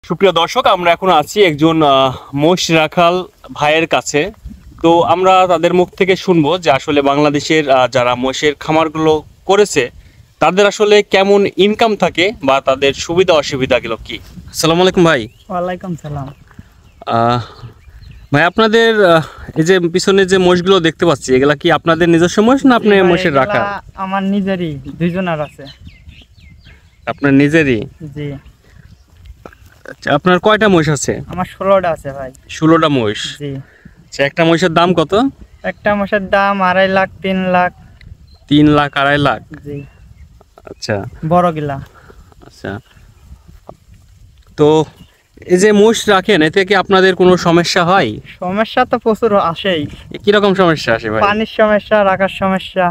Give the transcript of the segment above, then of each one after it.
সুপ্রিয় দর্শক, আমরা এখন আছি একজন মোষ রাখাল ভাইয়ের কাছে। তো আমরা তাদের মুখ থেকে শুনবো যে আসলে বাংলাদেশের যারা মোষের খামারগুলো করেছে তাদের আসলে কেমন ইনকাম থাকে বা তাদের সুবিধা অসুবিধাগুলো কি। আসসালামু আলাইকুম ভাই। ওয়ালাইকুম সালাম। ভাই, আপনাদের এই যে পিছনে যে মোষগুলো দেখতে পাচ্ছি, এগুলা কি আপনাদের নিজস্ব মোষ না আপনি মোষের রাখাল? আমার নিজেরই, দুইজনের আছে। আপনার নিজেরই? জি। আচ্ছা, আপনার কয়টা মোষ আছে? আমার 16টা আছে ভাই। 16টা মোষ? জি। আচ্ছা, একটা মোষের দাম কত? একটা মোষের দাম 2.5 লাখ 3 লাখ। 3 লাখ 2.5 লাখ? জি। আচ্ছা বড় গিলা। আচ্ছা, তো এই যে মোষ রাখেন, এতে কি আপনাদের কোনো সমস্যা হয়? সমস্যা তো প্রচুর আসেই। কিরকম সমস্যা আসে ভাই? পানির সমস্যা, রাখার সমস্যা।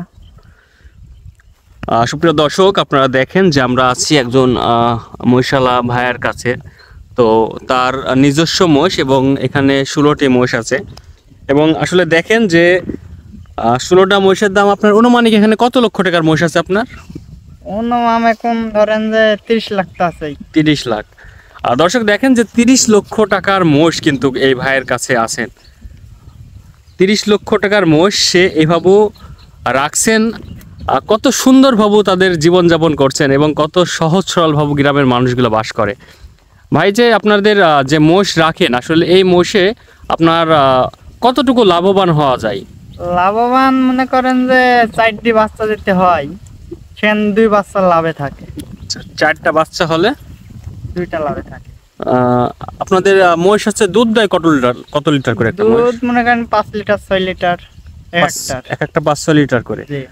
সুপ্রিয় দর্শক, আপনারা দেখেন যে আমরা আছি একজন মহিষালা ভাইয়ের কাছে। তো তার নিজস্ব মোষ এবং এখানে 16টি মোষ আছে। এবং আসলে দেখেন যে 16টা মোষের দাম আপনার অনুমানিক এখানে কত লক্ষ টাকার মোষ আছে আপনার? অনুমান এখন ধরেন যে 30 লাখ তো আছেই। 30 লাখ। দর্শক দেখেন যে 30 লক্ষ টাকার মোষ কিন্তু এই ভাইয়ের কাছে আছেন। 30 লক্ষ টাকার মোষ সে এভাবে রাখছেন। কত সুন্দরভাবে তাদের জীবনযাপন করছেন এবং কত সহজ সরলভাবে গ্রামের মানুষগুলো বাস করে। ভাই, যে আপনাদের যে মোষ রাখেন, আসলে এই মোষে আপনার কতটুকু লাভবান হওয়া যায়? লাভবান মনে করেন যে 4টি বাচ্চা দিতে হয়, সেখানে 2 বাচ্চা লাভে থাকে। 4টা বাচ্চা হলে 2টা লাভে থাকে। আপনাদের মোষ হচ্ছে দুধ দেয় কত লিটার করে একটা মোষ? দুধ মনে করেন 5 লিটার 6 লিটার একটা 5-6 লিটার করে। জি।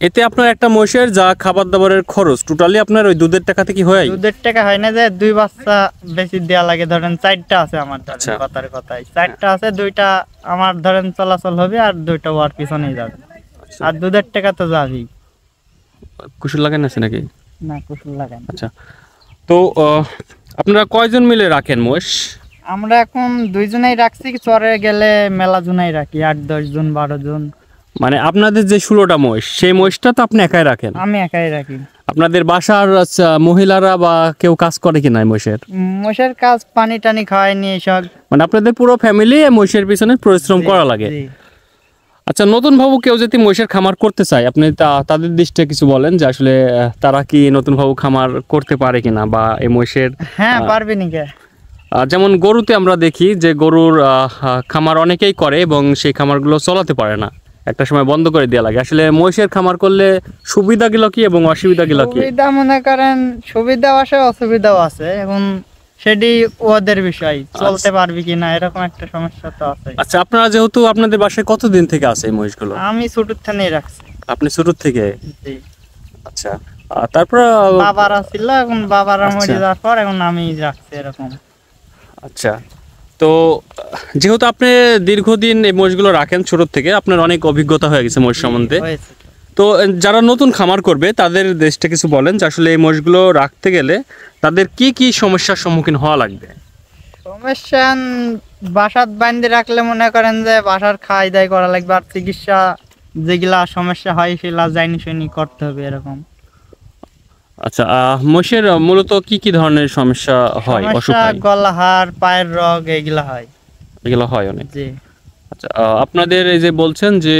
এতে আপনার একটা মোষের যা খাবার দাবারের খরচ টোটালি আপনার ওই দুধের টাকা থেকে হয়? দুধের টাকা হয় না, যে 2 বাচ্চা বেশি দেয়া লাগে। ধরেন 4টা আছে আমার, আচ্ছা। কথায় 4টা আছে, 2টা আমার ধরেন চলাচল হবে আর 2টা ওর পিছনেই যাবে। আর দুধের টাকা তো যাবেই। কুশল লাগান আছে নাকি? না, কুশল লাগে না। আচ্ছা, তো আপনারা কয়জন মিলে রাখেন মোষ? আমরা এখন 2 জনেই রাখছি, চরে গেলে মেলা জনাই রাখি, 8-10 জন 12 জন। মানে আপনাদের যে 16টা মোষ, সেই মোষটা তো আপনি একাই রাখেন? আমি একাই রাখি। আপনাদের বাসার মহিলারা বা কেউ কাজ করে কিনা মোষের? মোষের কাজ পানি টানি খাওয়াই নিয়ে সব। মানে আপনাদের পুরো ফ্যামিলি মোষের পিছনে পরিশ্রম করা লাগে? জি। আচ্ছা, নতুন ভাবে কেউ যদি মোষের খামার করতে চায়, আপনি তাদের দৃষ্টিতে কিছু বলেন যে আসলে তারা কি নতুন ভাবে খামার করতে পারে কিনা, বা এই মোষের? হ্যাঁ, পারবে নিকে। যেমন গরুতে আমরা দেখি যে গরুর খামার অনেকেই করে এবং সেই খামারগুলো চালাতে পারে না, একটা সময় বন্ধ করে দেওয়া লাগে। আসলে মোষের খামার করলে সুবিধাগুলো কি এবং অসুবিধাগুলো কি? সুবিধা মনে করেন সুবিধাও আছে, অসুবিধাও আছে। এখন সেটি ওদের বিষয়, চলতে পারবি কিনা এরকম একটা সমস্যা তো আছে। আচ্ছা, আপনারা যেহেতু আপনাদের বাসায় কতদিন থেকে আছে এই মহিষগুলো? আমি ছোটর থেকেই রাখছি। আপনি শুরু থেকে? জি। আচ্ছা, তারপর বাবারা ছিল, এখন বাবারা আচ্ছা। মরে যাওয়ার পর এখন আমি রাখছি এরকম। আচ্ছা, তো যেহেতু আপনি দীর্ঘদিন এই মোষগুলো রাখেন ছোট থেকে, আপনার অনেক অভিজ্ঞতা হয়ে গেছে মোষ সম্বন্ধে। হয়েছে। তো যারা নতুন খামার করবে তাদের দেশটা কিছু বলেন যে আসলে এই মোষগুলো রাখতে গেলে তাদের কি কি সমস্যার সম্মুখীন হওয়া লাগবে? সমস্যা বাসাত বান্ধে রাখলে মনে করেন যে বাসার খাই দাই করা লাগবে, আর চিকিৎসা যেগুলা সমস্যা হয় সেগুলা যাইনি শুনি করতে হবে এরকম। আচ্ছা, মোষের মূলত কি কি ধরনের সমস্যা হয়? অসুখ সমস্যা হয়? গলা হাড়, পায়ের রোগ এগুলা হয়। এগুলো হয় অনেক? জি। আচ্ছা, আপনাদের এই যে বলছেন যে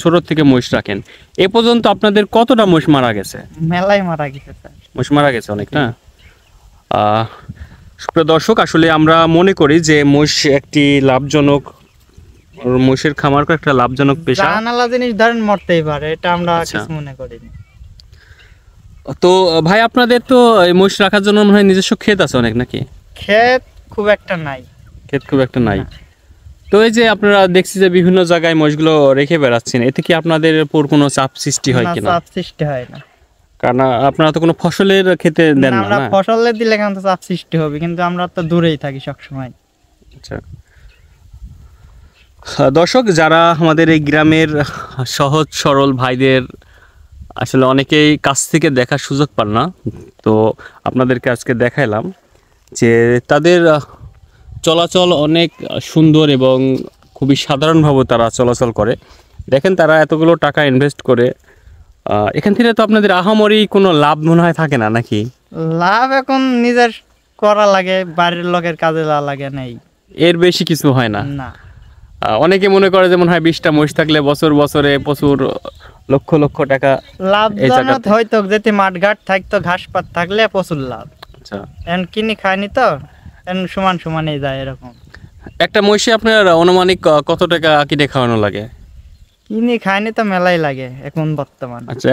ছোট থেকে মোষ রাখেন, এ পর্যন্ত আপনাদের কতটা মোষ মারা গেছে? মেলাই মারা গেছে স্যার। মোষ মারা গেছে অনেক, না? সুপ্রিয় দর্শক, আসলে আমরা মনে করি যে মোষ একটি লাভজনক, মোষের খামার করা একটা লাভজনক পেশা। জানালা জিনিস ধরেন মরতেই পারে, এটা আমরা আচ্ছা। কিছু মনে করিনি। তো ভাই, আপনাদের তো এই মোষ রাখার জন্য মনে হয় নিজস্ব ক্ষেত আছে অনেক নাকি? ক্ষেত খুব একটা নাই। ক্ষেত খুব একটা নাই? তো এই যে আপনারা দেখছি যে বিভিন্ন জায়গায় মোষগুলো রেখে বেড়াচ্ছেন, এতে কি আপনাদের উপর কোনো চাপ সৃষ্টি হয় না, কিনা? চাপ সৃষ্টি হয় না। কারণ আপনারা তো কোনো ফসলের খেতে দেন না, আমরা না? ফসলে দিলে কেন তো চাপ সৃষ্টি হবে, কিন্তু আমরা তো দূরেই থাকি সব সময়। আচ্ছা, দর্শক, যারা আমাদের এই গ্রামের সহজ সরল ভাইদের আসলে অনেকেই কাছ থেকে দেখার সুযোগ পান না, তো আপনাদেরকে আজকে দেখাইলাম যে তাদের চলাচল অনেক সুন্দর এবং খুবই সাধারণভাবে তারা চলাচল করে। দেখেন, তারা এতগুলো টাকা ইনভেস্ট করে, এখান থেকে তো আপনাদের আহামরি কোনো লাভ মনে হয় থাকে না নাকি? লাভ এখন নিজের করা লাগে, বাড়ির লোকের কাজে লাগা লাগে নাই এর বেশি কিছু হয় না। না। অনেকে মনে করে যেমন হয় 20টা মহিষ থাকলে বছরে প্রচুর লক্ষ লক্ষ টাকা। লাভজনক জায়গাতে। হয়তো যদি মাঠঘাট থাকতো, ঘাস পাত থাকলে প্রচুর লাভ। আচ্ছা, এখন কিনে খায়নি তো, এখন সমান সমানই যায় এরকম। একটা মহিষে আপনার আনুমানিক কত টাকা কিনে খাওয়ানো লাগে? কিনে খায়নি তো মেলাই লাগে এখন বর্তমান। আচ্ছা,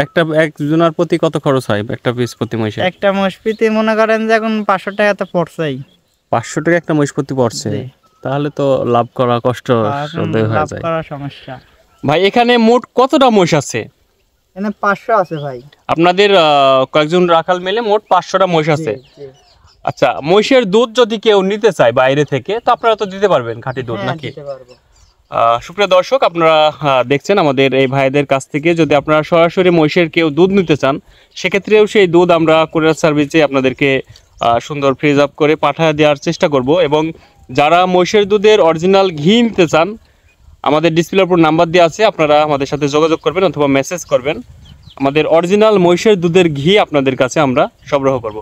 একজনের প্রতি কত খরচ হয় একটা পিস প্রতি মহিষে? একটা মসপিতে মনে করেন যে এখন 500 টাকা তো পড়ছেই। 500 টাকা একটা মহিষ প্রতি পড়ছে, জি। তাহলে তো লাভ করা কষ্ট এখন সাধ্য হয়ে লাভ যায়। করা সমস্যা। ভাই এখানে মোট কতটা মহিষ আছে? এখানে 500 আছে ভাই। আপনাদের কয়েকজন রাখাল মিলে মোট 500টা মহিষ আছে। জি, জি। আচ্ছা, মহিষের দুধ যদি কেউ নিতে চায় বাইরে থেকে, তো আপনারা তো দিতে পারবেন খাঁটি দুধ হ্যাঁ, নাকি? দিতে পারবো। সুপ্রিয় দর্শক, আপনারা দেখছেন আমাদের এই ভাইদের কাছ থেকে যদি আপনারা সরাসরি মহিষের কেউ দুধ নিতে চান, সেক্ষেত্রেও সেই দুধ আমরা কুরিয়ার সার্ভিসে আপনাদেরকে সুন্দর ফ্রিজ আপ করে পাঠিয়ে দেওয়ার চেষ্টা করব। এবং যারা মহিষের দুধের অরিজিনাল ঘি নিতে চান, আমাদের ডিসপ্লের উপর নাম্বার দেওয়া আছে, আপনারা আমাদের সাথে যোগাযোগ করবেন অথবা মেসেজ করবেন। আমাদের অরিজিনাল মহিষের দুধের ঘি আপনাদের কাছে আমরা সরবরাহ করব।